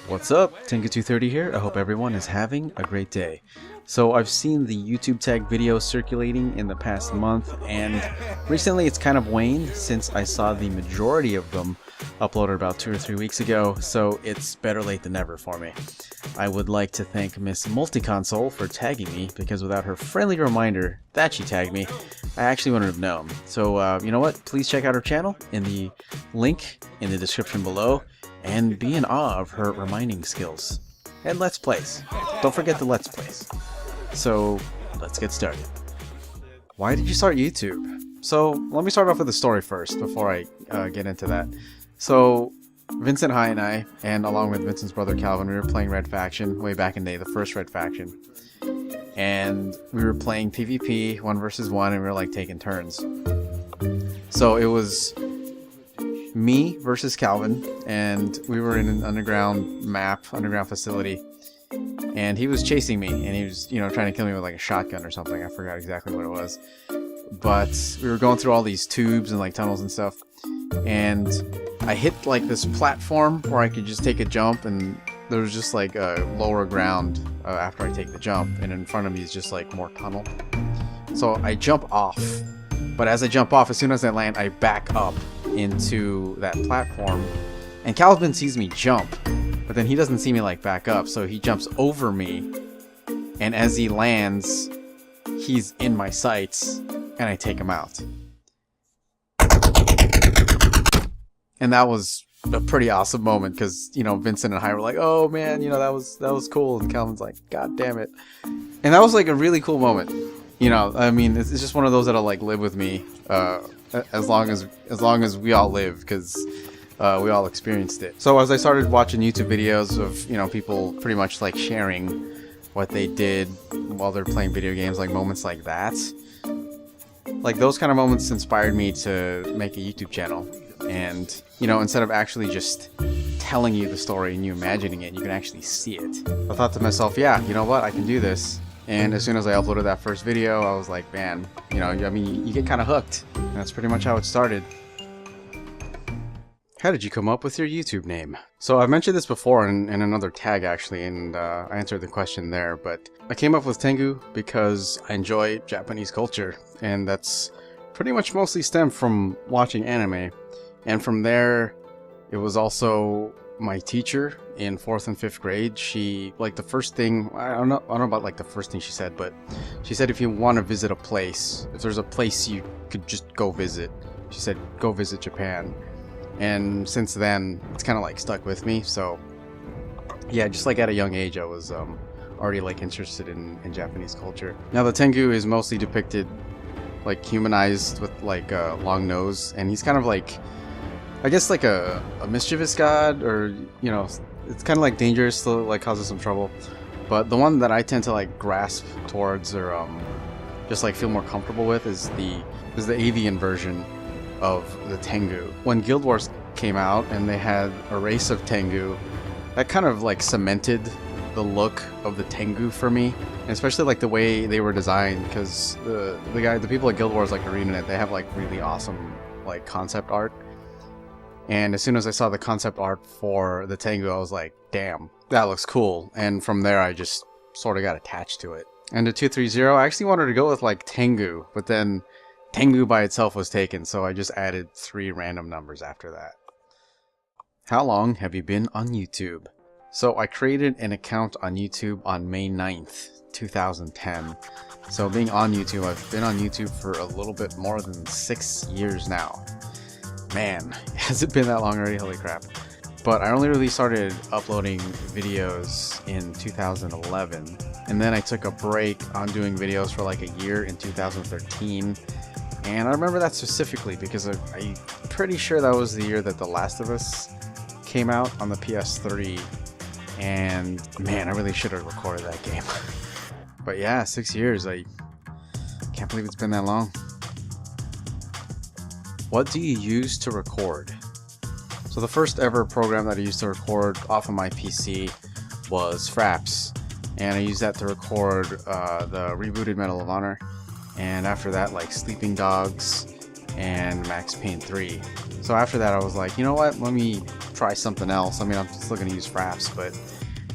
What's up? Tengu230 here. I hope everyone is having a great day. So I've seen the YouTube tag video circulating in the past month, and recently it's kind of waned since I saw the majority of them uploaded about 2 or 3 weeks ago, so it's better late than never for me. I would like to thank Miss Multiconsole for tagging me, because without her friendly reminder that she tagged me, I actually wouldn't have known. So you know what? Please check out her channel in the link in the description below, and be in awe of her reminding skills. And Let's Plays. Don't forget the Let's Plays. So, let's get started. Why did you start YouTube? So, let me start off with the story first before I get into that. So, Vincent High and I, and along with Vincent's brother Calvin, we were playing Red Faction way back in the day, the first Red Faction. And we were playing PvP, 1 versus 1, and we were like taking turns. So, it was me versus Calvin, and we were in an underground facility, and he was chasing me, and he was, trying to kill me with like a shotgun or something. I forgot exactly what it was, but we were going through all these tubes and like tunnels and stuff, and I hit like this platform where I could just take a jump, and there was just like a lower ground after I take the jump, and in front of me is just like more tunnel. So I jump off, but as I jump off, as soon as I land, I back up into that platform, and Calvin sees me jump, but then he doesn't see me like back up, so he jumps over me, and as he lands, he's in my sights, and I take him out. And that was a pretty awesome moment, because Vincent and I were like, oh man, that was cool, and Calvin's like, god damn it. And that was like a really cool moment. I mean, it's just one of those that'll like live with me as long as we all live, because we all experienced it. So as I started watching YouTube videos of people pretty much like sharing what they did while they're playing video games, like moments like that, like those kind of moments inspired me to make a YouTube channel. And instead of actually just telling you the story and you imagining it, you can actually see it. I thought to myself, yeah, you know what, I can do this. And as soon as I uploaded that first video, I was like, man, I mean, you get kind of hooked. And that's pretty much how it started. How did you come up with your YouTube name? So I've mentioned this before in another tag actually, and I answered the question there, but I came up with Tengu because I enjoy Japanese culture, and that's pretty much mostly stemmed from watching anime. And from there, it was also my teacher in 4th and 5th grade. She, like, the first thing, I don't know about like the first thing she said, but she said if you want to visit a place, if there's a place you could just go visit, she said go visit Japan. And since then, it's kind of like stuck with me. So yeah, just like at a young age, I was already like interested in Japanese culture. Now the Tengu is mostly depicted like humanized with like a long nose, and he's kind of like, I guess like a mischievous god, or it's kind of like dangerous, so like causes some trouble. But the one that I tend to like grasp towards, or just like feel more comfortable with, is the avian version of the Tengu. When Guild Wars came out and they had a race of Tengu, that kind of like cemented the look of the Tengu for me, and especially like the way they were designed, because the people at Guild Wars, like ArenaNet, they have like really awesome like concept art. And as soon as I saw the concept art for the Tengu, I was like, damn, that looks cool. And from there, I just sort of got attached to it. And the 230, I actually wanted to go with like Tengu, but then Tengu by itself was taken, so I just added 3 random numbers after that. How long have you been on YouTube? So I created an account on YouTube on May 9th, 2010. So being on YouTube, I've been on YouTube for a little bit more than 6 years now. Man, has it been that long already? Holy crap. But I only really started uploading videos in 2011, and then I took a break on doing videos for like a year in 2013. And I remember that specifically because I'm pretty sure that was the year that The Last of Us came out on the PS3, and man, I really should have recorded that game. But yeah, 6 years, I can't believe it's been that long. What do you use to record? So the first ever program that I used to record off of my PC was Fraps, and I used that to record the rebooted Medal of Honor, and after that like Sleeping Dogs and Max Payne 3. So after that I was like, you know what, let me try something else. I mean, I'm still going to use Fraps, but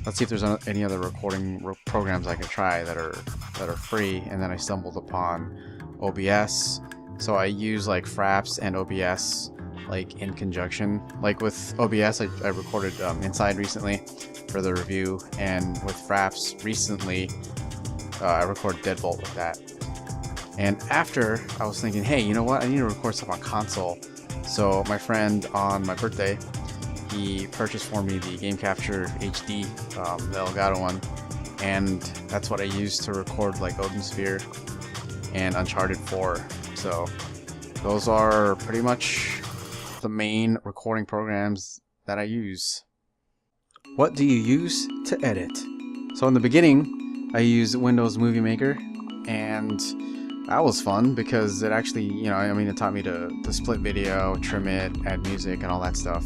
let's see if there's any other recording programs I can try that are free. And then I stumbled upon OBS. So I use like Fraps and OBS like in conjunction. Like with OBS, I recorded Inside recently for the review, and with Fraps recently, I recorded Deadbolt with that. And after, I was thinking, hey, you know what? I need to record stuff on console. So my friend on my birthday, he purchased for me the Game Capture HD, the Elgato one, and that's what I used to record like Odin Sphere and Uncharted 4. So those are pretty much the main recording programs that I use. What do you use to edit? So in the beginning, I used Windows Movie Maker, and that was fun because it actually, you know, I mean, it taught me to split video, trim it, add music, and all that stuff.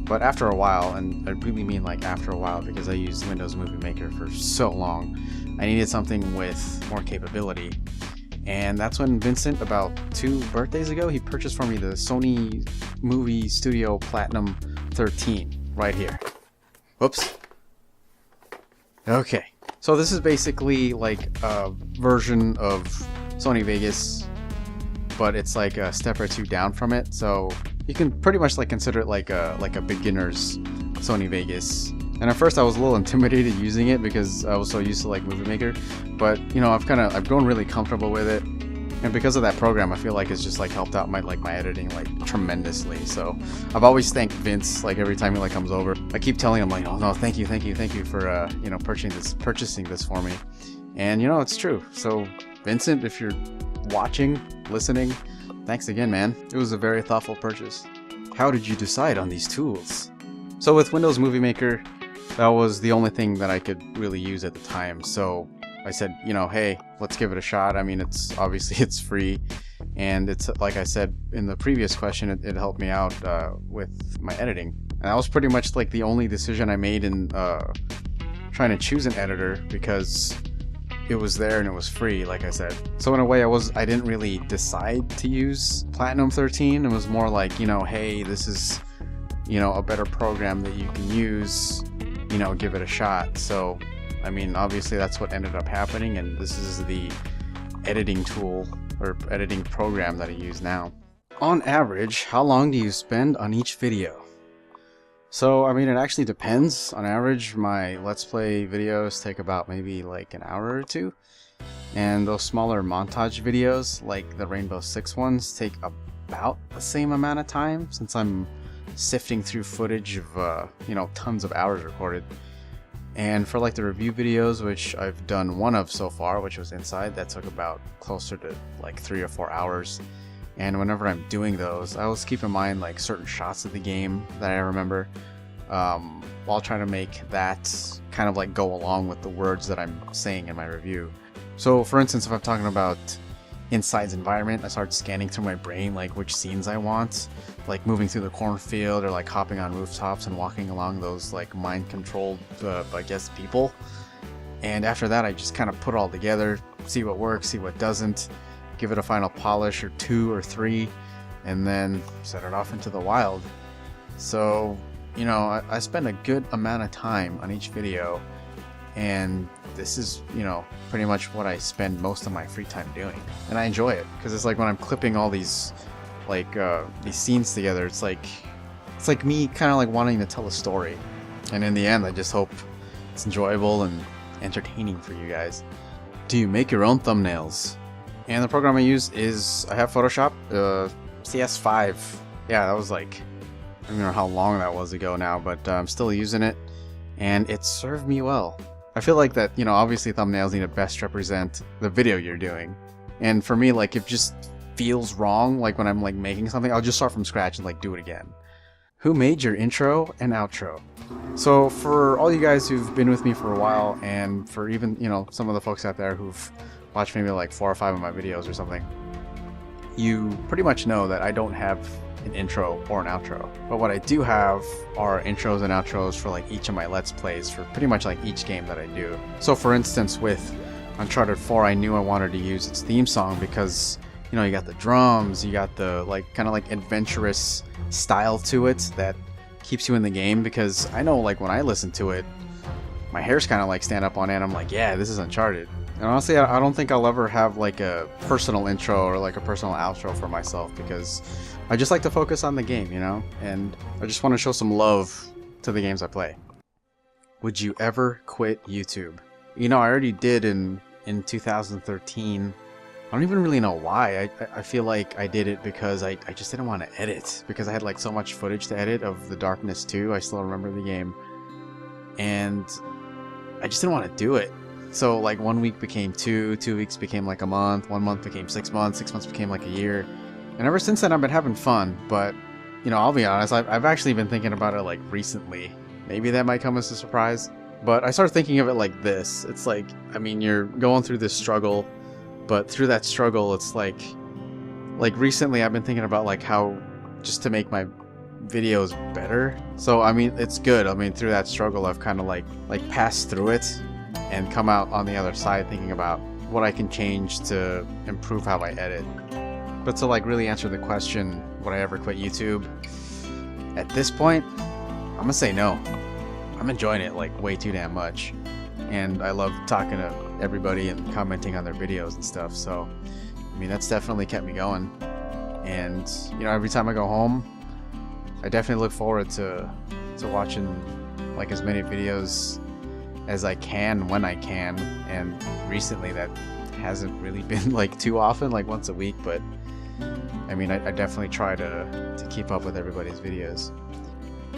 But after a while, and I really mean like after a while, because I used Windows Movie Maker for so long, I needed something with more capability. And that's when Vincent, about 2 birthdays ago, he purchased for me the Sony Movie Studio Platinum 13 right here. Whoops. Okay. So this is basically like a version of Sony Vegas, but it's like a step or two down from it. So you can pretty much like consider it like a beginner's Sony Vegas. And at first I was a little intimidated using it because I was so used to like Movie Maker, but you know, I've grown really comfortable with it. And because of that program, I feel like it's just like helped out my editing like tremendously. So I've always thanked Vince like every time he like comes over. I keep telling him like, oh no, thank you for you know, purchasing this for me. And you know, it's true. So Vincent, if you're watching, listening, thanks again, man. It was a very thoughtful purchase. How did you decide on these tools? So with Windows Movie Maker, that was the only thing that I could really use at the time. So I said, you know, hey, let's give it a shot. I mean, it's obviously it's free, and it's like I said in the previous question, it helped me out with my editing. And that was pretty much like the only decision I made in trying to choose an editor, because it was there and it was free, like I said. So in a way, I didn't really decide to use Platinum 13. It was more like, you know, hey, this is, you know, a better program that you can use, you know, give it a shot. So I mean, obviously that's what ended up happening, and this is the editing tool or editing program that I use now. On average, how long do you spend on each video? So, I mean, it actually depends. On average, my Let's Play videos take about maybe like an hour or 2. And those smaller montage videos, like the Rainbow Six ones, take about the same amount of time, since I'm sifting through footage of, you know, tons of hours recorded. And for like the review videos, which I've done one of so far, which was Inside, that took about closer to like 3 or 4 hours. And whenever I'm doing those, I always keep in mind like certain shots of the game that I remember, while trying to make that kind of like go along with the words that I'm saying in my review. So for instance, if I'm talking about Inside's environment, I start scanning through my brain like which scenes I want, like moving through the cornfield or like hopping on rooftops and walking along those like mind-controlled, I guess, people. And after that, I just kind of put it all together, see what works, see what doesn't, give it a final polish or 2 or 3, and then set it off into the wild. So, you know, I spend a good amount of time on each video, and this is, you know, pretty much what I spend most of my free time doing. And I enjoy it, because it's like when I'm clipping all these like these scenes together, it's like me kind of like wanting to tell a story, and in the end I just hope it's enjoyable and entertaining for you guys. Do you make your own thumbnails? And the program I use is, I have Photoshop, CS5. Yeah, that was like, I don't know how long that was ago now, but I'm still using it, and it served me well. I feel like that, you know, obviously thumbnails need to best represent the video you're doing, and for me, like, if just feels wrong, like when I'm like making something, I'll just start from scratch and like do it again. Who made your intro and outro? So for all you guys who've been with me for a while, and for even, you know, some of the folks out there who've watched maybe like 4 or 5 of my videos or something, you pretty much know that I don't have an intro or an outro. But what I do have are intros and outros for like each of my Let's Plays for pretty much like each game that I do. So for instance, with Uncharted 4, I knew I wanted to use its theme song because, you know, you got the drums, you got the like kind of like adventurous style to it that keeps you in the game, because I know like when I listen to it, my hair's kind of like stand up on end. I'm like, yeah, this is Uncharted. And honestly, I don't think I'll ever have like a personal intro or like a personal outro for myself, because I just like to focus on the game, you know? And I just want to show some love to the games I play. Would you ever quit YouTube? You know, I already did in 2013. I don't even really know why. I feel like I did it because I just didn't want to edit, because I had like so much footage to edit of The Darkness 2. I still remember the game. And I just didn't want to do it. So like 1 week became 2 weeks became like a month, 1 month became 6 months, 6 months became like a year. And ever since then I've been having fun, but you know, I'll be honest, I've actually been thinking about it like recently. Maybe that might come as a surprise, but I started thinking of it like this. It's like, I mean, you're going through this struggle, but through that struggle, it's like recently I've been thinking about like how just to make my videos better. So I mean, it's good. I mean, through that struggle I've kind of like passed through it and come out on the other side thinking about what I can change to improve how I edit. But to like really answer the question, would I ever quit YouTube? At this point, I'm gonna say no. I'm enjoying it like way too damn much, and I love talking to everybody and commenting on their videos and stuff. So I mean, that's definitely kept me going. And you know, every time I go home, I definitely look forward to watching like as many videos as I can when I can. And recently that hasn't really been like too often, like once a week, but I mean, I definitely try to keep up with everybody's videos.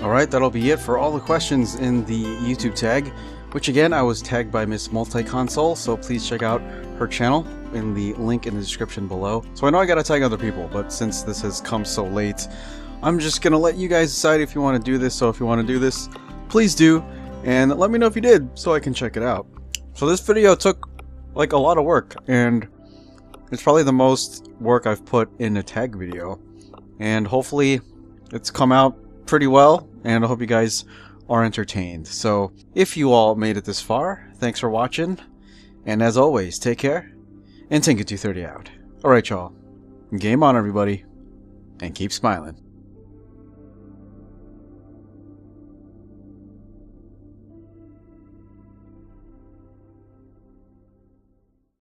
Alright, that'll be it for all the questions in the YouTube tag, which again, I was tagged by Miss Multi-Console, so please check out her channel in the link in the description below. So I know I gotta tag other people, but since this has come so late, I'm just gonna let you guys decide if you want to do this. So if you want to do this, please do, and let me know if you did so I can check it out. So this video took like a lot of work, and it's probably the most work I've put in a tag video, and hopefully it's come out pretty well, and I hope you guys are entertained. So if you all made it this far, thanks for watching, and as always, take care, and Tinker230 out. Alright y'all, game on everybody, and keep smiling.